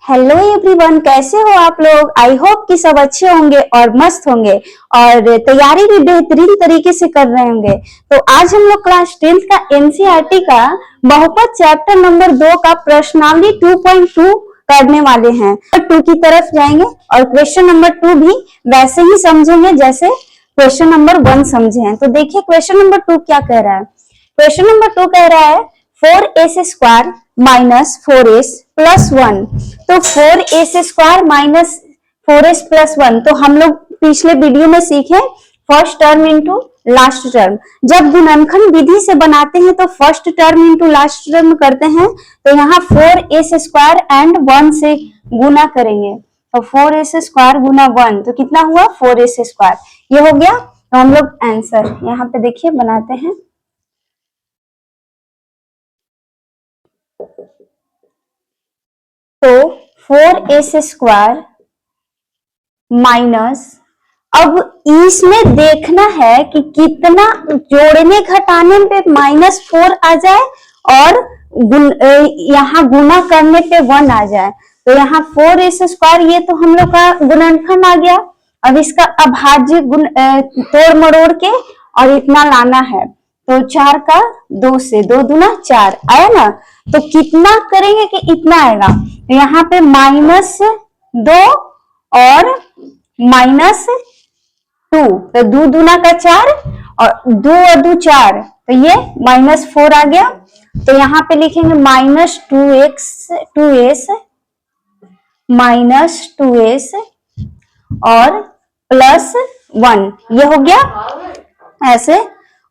Hello everyone, कैसे हो आप लोग। आई होप कि सब अच्छे होंगे और मस्त होंगे और तैयारी भी बेहतरीन तरीके से कर रहे होंगे। तो आज हम लोग क्लास 10th का एनसीईआरटी का बहुपद चैप्टर नंबर 2 का प्रश्नावली 2.2 करने वाले हैं। 2 की तरफ जाएंगे और क्वेश्चन नंबर 2 भी वैसे ही समझेंगे जैसे क्वेश्चन नंबर 1 समझे हैं। तो देखिए क्वेश्चन नंबर 2 क्या कह रहा है। क्वेश्चन नंबर 2 कह रहा है 4s square minus 4s plus 1। तो 4s square minus 4s plus 1 तो हम लोग पिछले वीडियो में सीखे first term into last term. जब गुणनखंड विधि से बनाते हैं तो first term into last term करते हैं। तो यहाँ 4s स्क्वायर एंड 1 से गुना करेंगे तो 4s स्क्वायर गुना 1 तो कितना हुआ 4s स्क्वायर। ये हो गया। तो हम लोग आंसर यहाँ पे देखिए बनाते हैं। तो 4s स्क्वायर माइनस, अब इसमें देखना है कि कितना जोड़ने घटाने पे -4 आ जाए और यहाँ गुना करने पे 1 आ जाए। तो यहाँ 4s स्क्वायर ये तो हम लोग का गुणनखंड आ गया। अब इसका अभाज्य तोड़ मरोड़ के और इतना लाना है। तो 4 का 2 से 2 दूना 4 आया ना। तो कितना करेंगे कि इतना आएगा। तो यहाँ पे -2 और -2 तो 2 दूना का 4 और 2 और 2 4 तो ये -4 आ गया। तो यहाँ पे लिखेंगे -2s और +1 ये हो गया ऐसे।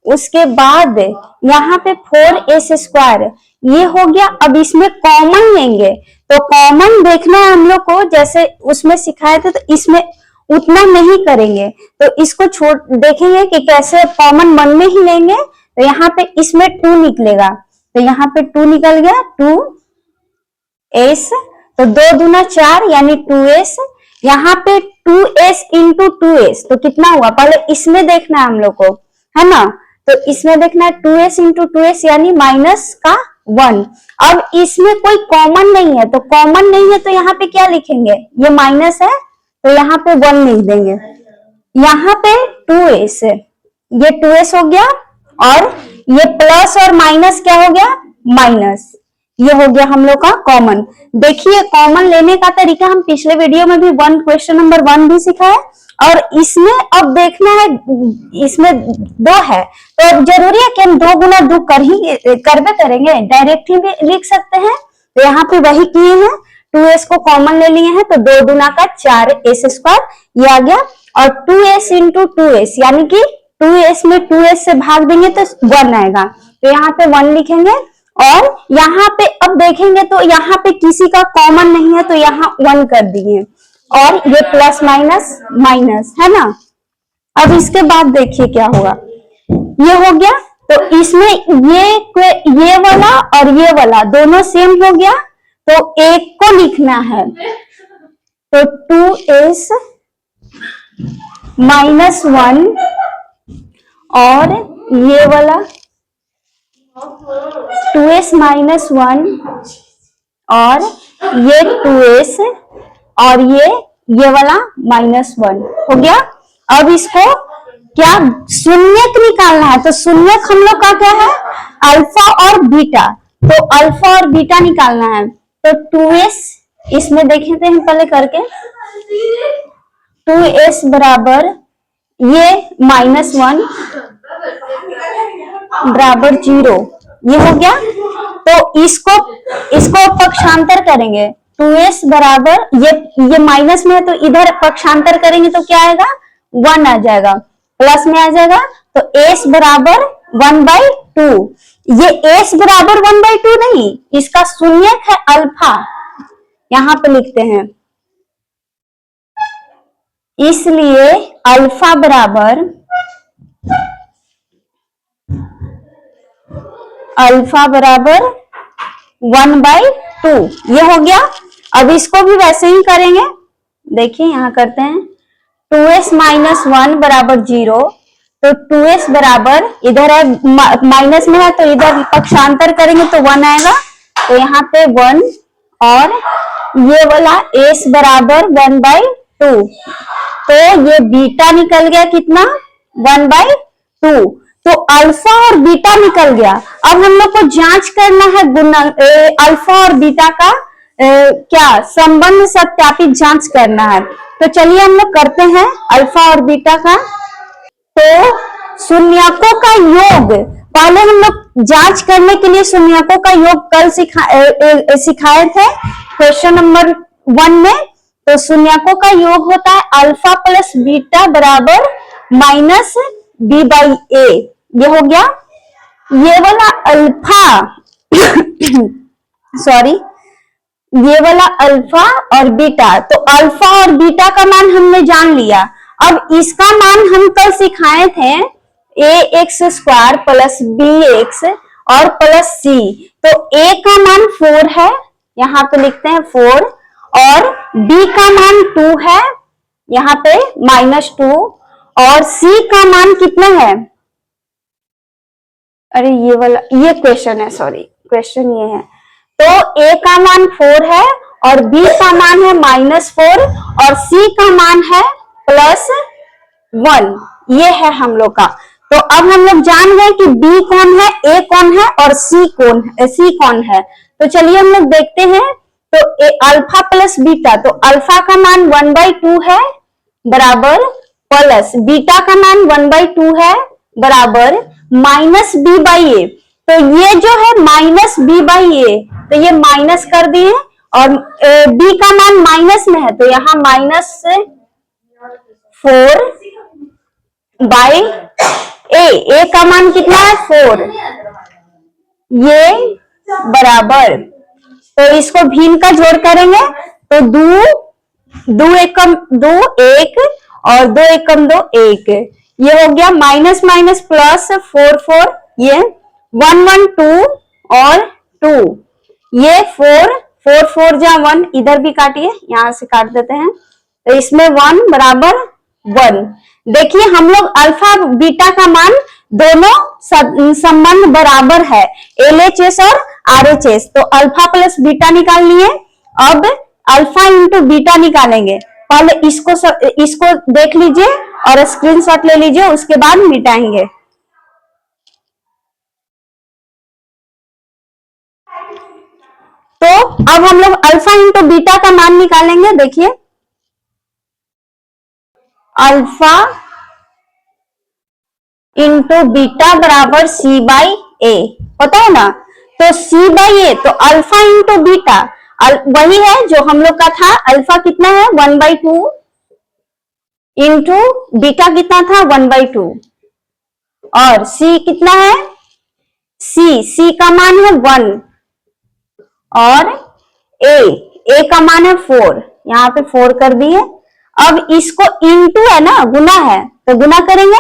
उसके बाद यहाँ पे 4s स्क्वायर ये हो गया। अब इसमें कॉमन लेंगे तो कॉमन देखना है हम लोग को, जैसे उसमें सिखाए थे। तो इसमें उतना नहीं करेंगे तो इसको छोड़ देखेंगे कि कैसे कॉमन मन में ही लेंगे। तो यहाँ पे इसमें 2 निकलेगा तो यहाँ पे 2 निकल गया 2s। तो 2 दूना 4 यानी 2s। यहाँ पे 2s इंटू 2s तो कितना हुआ, पहले इसमें देखना है हम लोग को, है ना। तो इसमें देखना है 2s इंटू 2s यानी -1। अब इसमें कोई कॉमन नहीं है तो कॉमन नहीं है तो यहाँ पे क्या लिखेंगे, ये माइनस है तो यहाँ पे 1 लिख देंगे। यहाँ पे 2s ये 2s हो गया और ये प्लस और माइनस क्या हो गया माइनस। ये हो गया हम लोग का कॉमन। देखिए कॉमन लेने का तरीका हम पिछले वीडियो में भी क्वेश्चन नंबर 1 भी सिखाया। और इसमें अब देखना है, इसमें 2 है तो जरूरी है कि हम 2 गुना 2 करबे करेंगे, डायरेक्ट ही भी लिख सकते हैं। तो यहाँ पे वही किए हैं, 2s को कॉमन ले लिए हैं तो 2 दूना का 4s स्क्वायर ये आ गया। और 2s इंटू 2s यानी कि 2s में 2s से भाग देंगे तो 1 आएगा। तो यहाँ पे 1 लिखेंगे। और यहाँ पे अब देखेंगे तो यहाँ पे किसी का कॉमन नहीं है तो यहाँ 1 कर दिए और ये प्लस माइनस माइनस है ना। अब इसके बाद देखिए क्या होगा, ये हो गया। तो इसमें ये वाला और ये वाला दोनों सेम हो गया तो एक को लिखना है। तो 2s -1 और ये वाला 2s -1 और ये 2s और ये वाला -1 हो गया। अब इसको क्या शून्यक निकालना है। तो शून्यक हम लोग का क्या है, अल्फा और बीटा। तो अल्फा और बीटा निकालना है। तो 2s इसमें देखे थे हम पहले करके, 2s बराबर ये -1 बराबर 0 ये हो गया। तो इसको पक्षांतर करेंगे। 2s बराबर ये माइनस में है तो इधर पक्षांतर करेंगे तो क्या आएगा 1 आ जाएगा, प्लस में आ जाएगा। तो s बराबर 1/2। ये s बराबर 1/2 नहीं, इसका शून्यक है अल्फा, यहां पे लिखते हैं। इसलिए अल्फा बराबर 1/2 ये हो गया। अब इसको भी वैसे ही करेंगे। देखिए यहां करते हैं 2s -1 बराबर 0। तो 2s बराबर इधर है माइनस में है तो इधर पक्षांतर करेंगे तो 1 आएगा। तो यहाँ पे 1 और ये वाला एस बराबर 1/2, तो ये बीटा निकल गया कितना 1/2, तो अल्फा और बीटा निकल गया। अब हम लोग को जांच करना है अल्फा और बीटा का क्या संबंध सत्यापित जांच करना है। तो चलिए हम लोग करते हैं अल्फा और बीटा का। तो शून्यकों का योग पहले हम लोग जांच करने के लिए शून्यकों का योग कल सिखाए थे क्वेश्चन नंबर 1 में। तो शून्यकों का योग होता है अल्फा प्लस बीटा बराबर माइनस b/a। ये हो गया ये वाला अल्फा सॉरी ये वाला अल्फा और बीटा। तो अल्फा और बीटा का मान हमने जान लिया। अब इसका मान हम कल सिखाए थे ax² प्लस bx और प्लस c। तो a का मान 4 है, यहाँ पे लिखते हैं 4, और b का मान 2 है, यहाँ पे -2, और c का मान कितना है, अरे ये वाला ये क्वेश्चन है, सॉरी क्वेश्चन ये है। तो a का मान 4 है और b का मान है -4 और c का मान है +1। ये है हम लोग का। तो अब हम लोग जान गए कि b कौन है, a कौन है और c कौन है। तो चलिए हम लोग देखते हैं। तो अल्फा प्लस बीटा, तो अल्फा का मान 1/2 है बराबर प्लस बीटा का मान 1/2 है बराबर -b/a। तो ये जो है -b/a, तो ये माइनस कर दिए और b का मान माइनस में है तो यहाँ -4/a। a का मान कितना है 4, ये बराबर, तो इसको भिन्न का जोड़ करेंगे तो 2 एकम 2 1 और 2 एकम 2 1, ये हो गया माइनस माइनस प्लस 4 4, ये 1 1 2 और 2, ये 4 4 4 जा 1, इधर भी काटिए, यहां से काट देते हैं। तो इसमें 1 बराबर 1। देखिए हम लोग अल्फा बीटा का मान दोनों संबंध बराबर है, LHS और RHS। तो अल्फा प्लस बीटा निकाल लिए। अब अल्फा इंटू बीटा निकालेंगे। पहले इसको देख लीजिए और स्क्रीनशॉट ले लीजिए, उसके बाद मिटाएंगे। तो अब हम लोग अल्फा इंटू बीटा का मान निकालेंगे। देखिए अल्फा इंटू बीटा बराबर c/a, पता है ना। तो c/a, तो अल्फा इंटू बीटा वही है जो हम लोग का था। अल्फा कितना है 1/2 इंटू बीटा कितना था 1/2, और c कितना है, c का मान है 1 और a का मान है 4, यहाँ पे 4 कर दिए। अब इसको इंटू है ना, गुना है तो गुना करेंगे।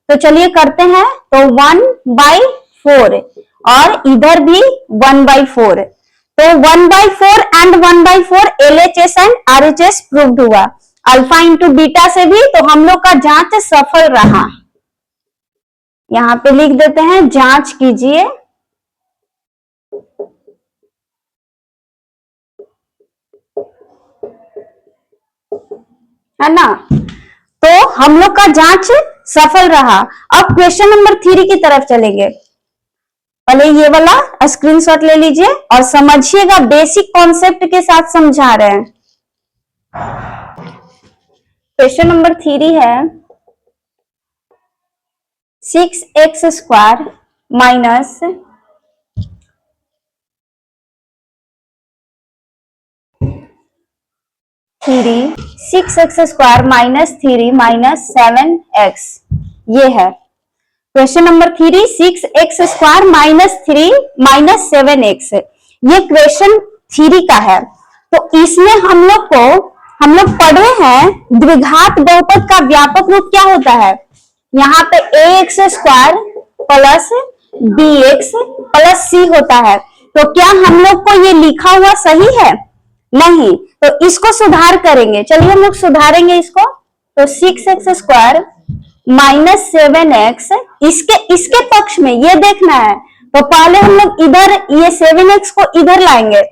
तो चलिए करते हैं। तो 1/4 और इधर भी 1/4, तो 1/4 and 1/4 LHS and RHS proved हुआ। अल्फा इंटू बीटा से भी तो हम लोग का जांच सफल रहा। यहाँ पे लिख देते हैं जांच कीजिए। है ना, तो हम लोग का जांच सफल रहा। अब क्वेश्चन नंबर 3 की तरफ चलेंगे। पहले ये वाला स्क्रीनशॉट ले लीजिए और समझिएगा, बेसिक कॉन्सेप्ट के साथ समझा रहे हैं। क्वेश्चन नंबर 3 है 6x² minus 6x² minus 3 minus 7x, ये है question number 3। 6x² minus 3 minus 7x, ये क्वेश्चन 3 का है। तो इसमें हम लोग पढ़े हैं द्विघात बहुपद का व्यापक रूप क्या होता है। यहाँ पे ax² plus bx plus c होता है। तो क्या हम लोग को ये लिखा हुआ सही है? नहीं, तो इसको सुधार करेंगे। चलिए हम लोग सुधारेंगे इसको। तो 6x² माइनस 7x, इसके पक्ष में ये देखना है। तो पहले हम लोग इधर ये 7x को इधर लाएंगे।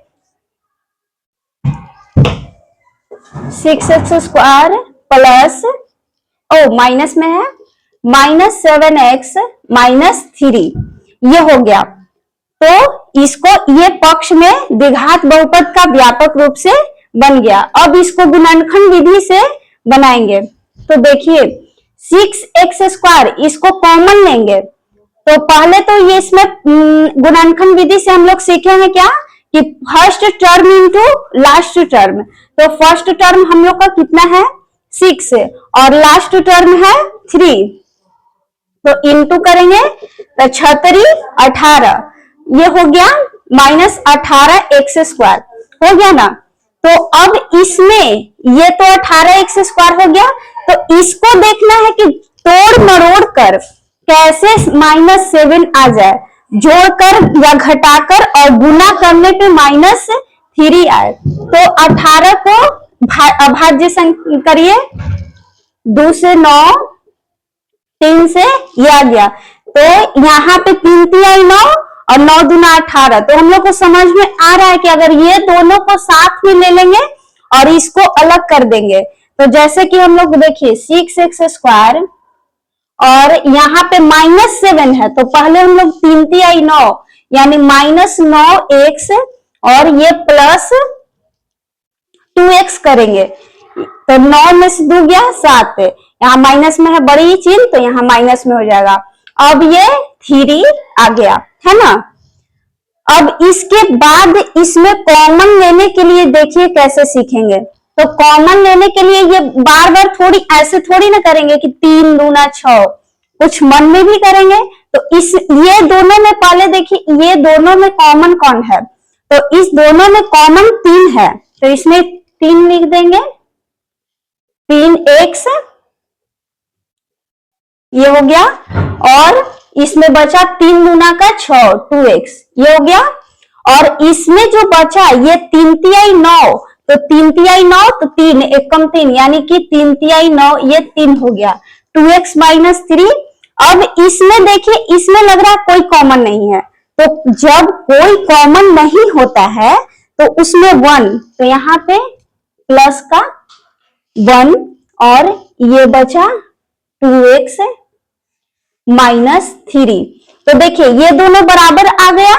6x² प्लस, ओ माइनस में है, -7x -3, ये हो गया। तो इसको ये पक्ष में द्विघात बहुपद का व्यापक रूप से बन गया। अब इसको गुणनखंड विधि से बनाएंगे। तो देखिए 6x², इसको कॉमन लेंगे। तो पहले तो ये इसमें गुणनखंड विधि से हम लोग सीखेंगे क्या कि first term into last term. तो फर्स्ट टर्म हम लोग का कितना है 6 और लास्ट टर्म है 3, तो इंटू करेंगे तो 6 18, ये हो गया -18x² हो गया ना। तो अब इसमें ये तो 18x² हो गया, तो इसको देखना है कि तोड़ मरोड़ कर कैसे -7 आ जाए, जोड़कर या घटाकर और गुना करने पे -3 आए। तो 18 को अभाज्य करिए, 2 से 9, 3 से ये आ गया। तो यहाँ पे 3 3 9 और 9 दूना 18। तो हम लोग को समझ में आ रहा है कि अगर ये दोनों को साथ में ले लेंगे और इसको अलग कर देंगे, तो जैसे कि हम लोग देखिए 6x² और यहाँ पे -7 है, तो पहले हम लोग 3 3 9 यानी -9x और ये प्लस 2x करेंगे। तो 9 में से 2 गया 7, यहाँ माइनस में है बड़ी चिन्ह, तो यहाँ माइनस में हो जाएगा। अब ये 3 आ गया है ना। अब इसके बाद इसमें कॉमन लेने के लिए देखिए कैसे सीखेंगे। तो कॉमन लेने के लिए ये बार बार थोड़ी ऐसे थोड़ी ना करेंगे कि 3 दूना 6, कुछ मन में भी करेंगे। तो इस ये दोनों में पहले देखिए ये दोनों में कॉमन कौन है, तो इस दोनों में कॉमन 3 है, तो इसमें 3 लिख देंगे, 3x ये हो गया, और इसमें बचा 3 गुना का 6 2x ये हो गया। और इसमें जो बचा ये 3 3 9, तो 3 3 9 तो 3 1 कम 3 यानी कि 3 3 9 ये 3 हो गया, 2x -3। अब इसमें देखिए इसमें लग रहा है कोई कॉमन नहीं है, तो जब कोई कॉमन नहीं होता है तो उसमें 1, तो यहाँ पे प्लस का 1 और ये बचा 2x -3। तो देखिए ये दोनों बराबर आ गया,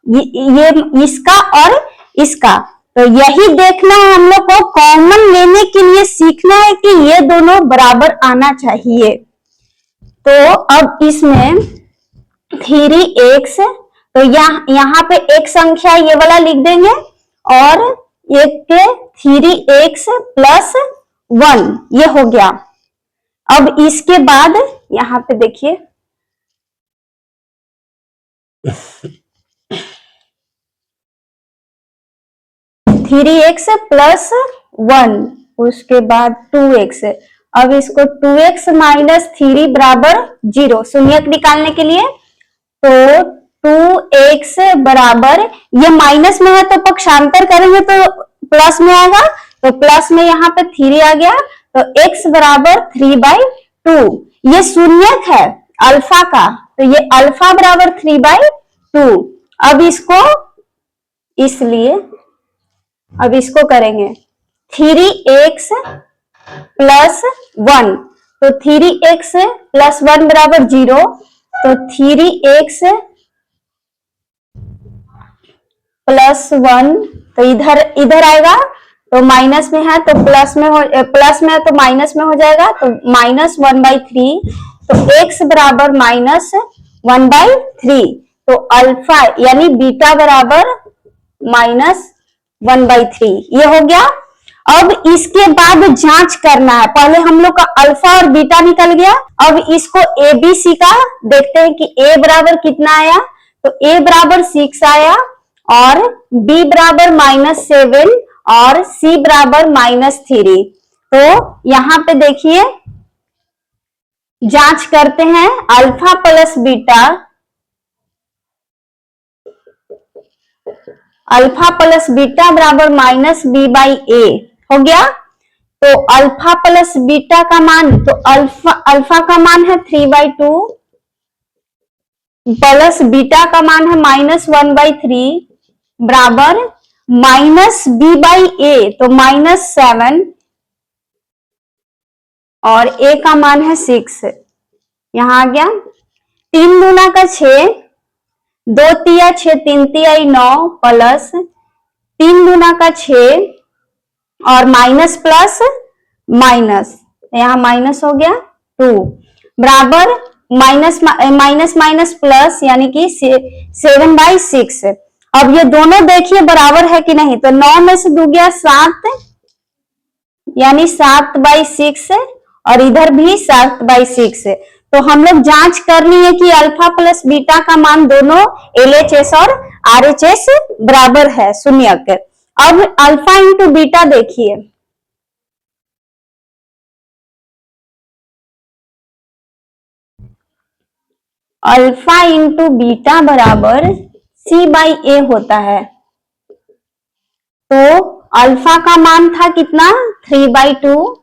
ये इसका और इसका। तो यही देखना है हम लोग को, कॉमन लेने के लिए सीखना है कि ये दोनों बराबर आना चाहिए। तो अब इसमें 3x, तो यहाँ पे एक संख्या ये वाला लिख देंगे और एक 3x + 1 ये हो गया। अब इसके बाद यहाँ पे देखिए 3x + 1, उसके बाद 2x। अब इसको 2x - 3 = 0 शून्यक निकालने के लिए, तो 2x बराबर, ये माइनस में है तो पक्षांतर करेंगे तो प्लस में आएगा, तो प्लस में यहाँ पे 3 आ गया, तो x बराबर 3/2। ये शून्यक है अल्फा का, तो ये अल्फा बराबर 3/2। अब इसको इसलिए अब इसको करेंगे 3x + 1, तो 3x + 1 बराबर 0, तो 3x + 1, तो इधर आएगा, तो माइनस में है तो प्लस में है तो माइनस में हो जाएगा, तो -1/3, तो x बराबर -1/3। तो अल्फा यानी बीटा बराबर -1/3 ये हो गया। अब इसके बाद जांच करना है, पहले हम लोग का अल्फा और बीटा निकल गया। अब इसको ABC का देखते हैं कि a बराबर कितना आया, तो a बराबर 6 आया, और b बराबर -7 और c बराबर -3। तो यहाँ पे देखिए जांच करते हैं, alpha plus beta, alpha plus beta बराबर -b/a हो गया। तो अल्फा प्लस बीटा का मान, तो अल्फा का मान है 3/2 प्लस बीटा का मान है -1/3 बराबर -b/a, तो -7 और a का मान है 6। यहां आ गया 3 दूना का 6, 2 तिया 6, 3 तियाई 9 प्लस 3 दूना का 6 और माइनस प्लस माइनस, यहाँ माइनस हो गया 2 बराबर माइनस माइनस माइनस प्लस यानी कि 7/6। अब ये दोनों देखिए बराबर है कि नहीं, तो 9 में से 2 गया 7 यानी 7/6 और इधर भी 7/6। तो हम लोग जांच करनी है कि अल्फा प्लस बीटा का मान दोनों LHS और RHS बराबर है शून्यक। अब अल्फा इंटू बीटा देखिए, अल्फा इंटू बीटा बराबर C/A होता है। तो अल्फा का मान था कितना 3/2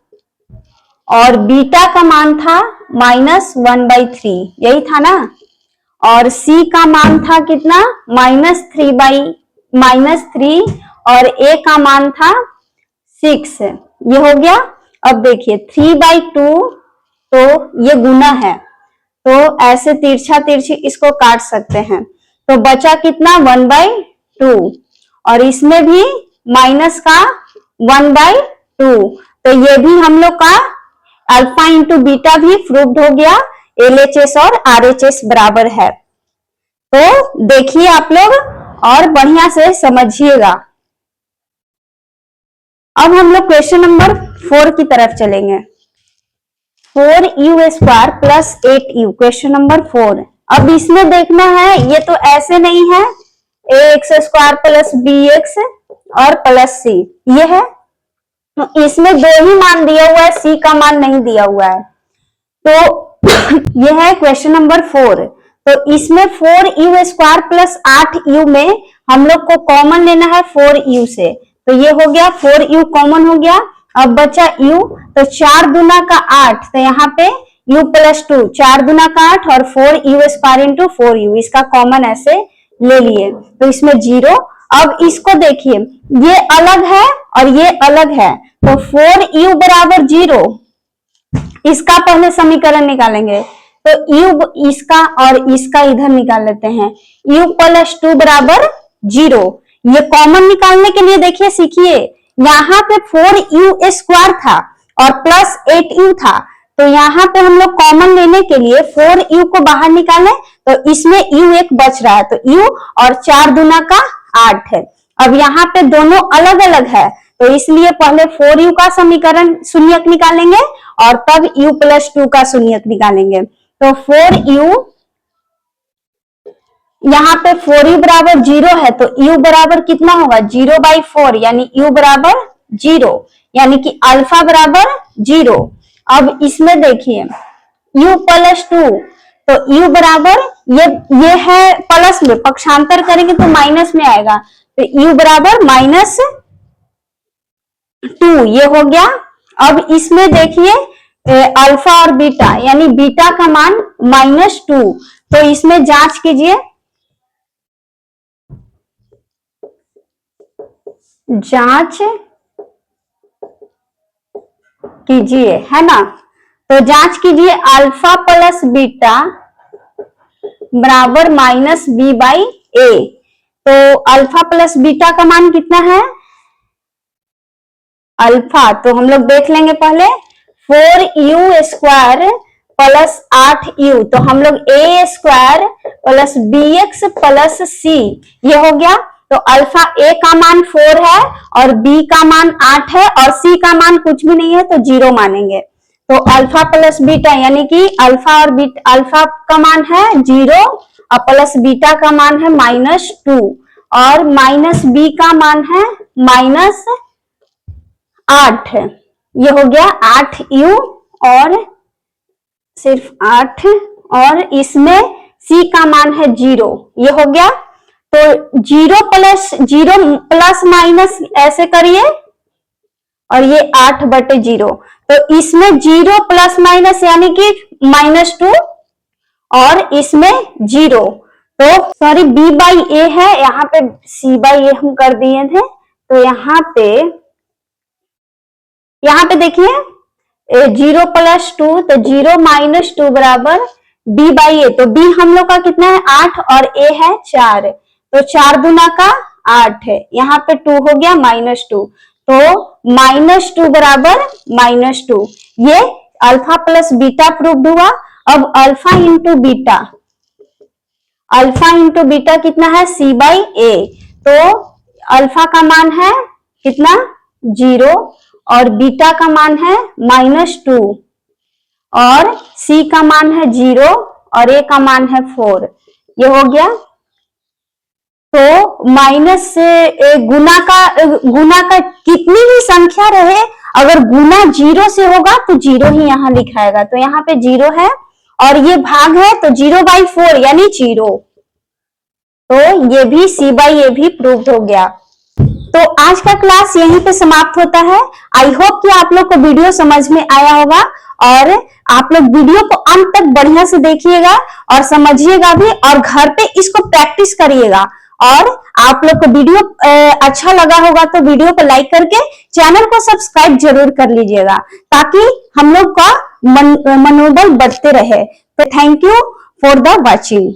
और बीटा का मान था -1/3, यही था ना। और C का मान था कितना -3 और A का मान था 6, ये हो गया। अब देखिए 3/2 तो ये गुना है, तो ऐसे तिरछा तिरछी इसको काट सकते हैं, तो बचा कितना 1/2 और इसमें भी माइनस का 1/2, तो ये भी हम लोग का अल्फा इंटू बीटा भी प्रूव्ड हो गया, LHS और RHS बराबर है। तो देखिए आप लोग और बढ़िया से समझिएगा। अब हम लोग क्वेश्चन नंबर 4 की तरफ चलेंगे। 4u² plus 8u, question number 4। अब इसमें देखना है, ये तो ऐसे नहीं है ax² प्लस bx और प्लस c, ये है तो इसमें 2 ही मान दिया हुआ है, c का मान नहीं दिया हुआ है। तो ये है क्वेश्चन नंबर 4। तो इसमें 4u² प्लस 8u में हम लोग को कॉमन लेना है 4u से, तो ये हो गया 4u कॉमन हो गया। अब बचा u, तो 4 दूना का 8, तो यहाँ पे u प्लस 2, 4 दूना का 8 और 4u² इंटू 4u, इसका कॉमन ऐसे ले लिए, तो इसमें 0। अब इसको देखिए, ये अलग है और ये अलग है, तो 4u बराबर 0, इसका पहले समीकरण निकालेंगे, तो u इसका और इसका इधर निकाल लेते हैं, u प्लस 2 बराबर 0। ये कॉमन निकालने के लिए देखिए सीखिए, यहाँ पे 4u² था और प्लस 8u था, तो यहाँ पे हम लोग कॉमन लेने के लिए 4u को बाहर निकालें, तो इसमें u एक बच रहा है, तो u और 4 दूना का 8 है। अब यहाँ पे दोनों अलग अलग है, तो इसलिए पहले 4u का समीकरण शून्यक निकालेंगे और तब u प्लस 2 का शून्यक निकालेंगे। तो 4u, यहाँ पे 4u बराबर 0 है, तो u बराबर कितना होगा 0/4, यानी u बराबर 0, यानी कि अल्फा बराबर 0। अब इसमें देखिए u प्लस 2, तो u बराबर ये है प्लस में, पक्षांतर करेंगे तो माइनस में आएगा, तो u बराबर -2, ये हो गया। अब इसमें देखिए अल्फा और बीटा, यानी बीटा का मान -2, तो इसमें जांच कीजिए, जांच कीजिए, है ना। तो जांच कीजिए, अल्फा प्लस बीटा बराबर -b/a, तो अल्फा प्लस बीटा का मान कितना है अल्फा, तो हम लोग देख लेंगे पहले 4u² प्लस 8u, तो हम लोग a² plus bx plus c, ये हो गया। तो अल्फा a का मान 4 है और b का मान 8 है और c का मान कुछ भी नहीं है, तो 0 मानेंगे। तो अल्फा प्लस बीटा यानी कि अल्फा और बीटा, अल्फा का मान है 0 और प्लस बीटा का मान है -2 और माइनस b का मान है -8, ये हो गया 8u और सिर्फ 8, और इसमें c का मान है 0, ये हो गया। तो 0 प्लस माइनस ऐसे करिए और ये 8/0, तो इसमें 0 प्लस माइनस यानी कि -2 और इसमें 0, तो सॉरी b/a है, यहाँ पे c/a हम कर दिए थे। तो यहाँ पे देखिए 0 + 2, तो 0 - 2 बराबर b बाई ए। तो b हम लोग का कितना है 8 और a है 4, तो 4 गुना का 8 है, यहाँ पे 2 हो गया -2, तो -2 बराबर -2। ये अल्फा प्लस बीटा प्रूव्ड हुआ। अब अल्फा इंटू बीटा कितना है c बाई ए। तो अल्फा का मान है कितना 0 और बीटा का मान है -2 और c का मान है 0 और a का मान है 4। ये हो गया। तो माइनस से गुना का कितनी भी संख्या रहे, अगर गुना 0 से होगा तो 0 ही यहाँ लिखाएगा। तो यहाँ पे 0 है और ये भाग है, तो 0/4 यानी 0। तो ये भी c बाई ए भी प्रूव्ड हो गया। तो आज का क्लास यहीं पे समाप्त होता है। आई होप कि आप लोग को वीडियो समझ में आया होगा और आप लोग वीडियो को अंत तक बढ़िया से देखिएगा और समझिएगा भी, और घर पे इसको प्रैक्टिस करिएगा। और आप लोग को वीडियो अच्छा लगा होगा तो वीडियो को लाइक करके चैनल को सब्सक्राइब जरूर कर लीजिएगा, ताकि हम लोग का मनोबल बढ़ते रहे। तो thank you for the watching.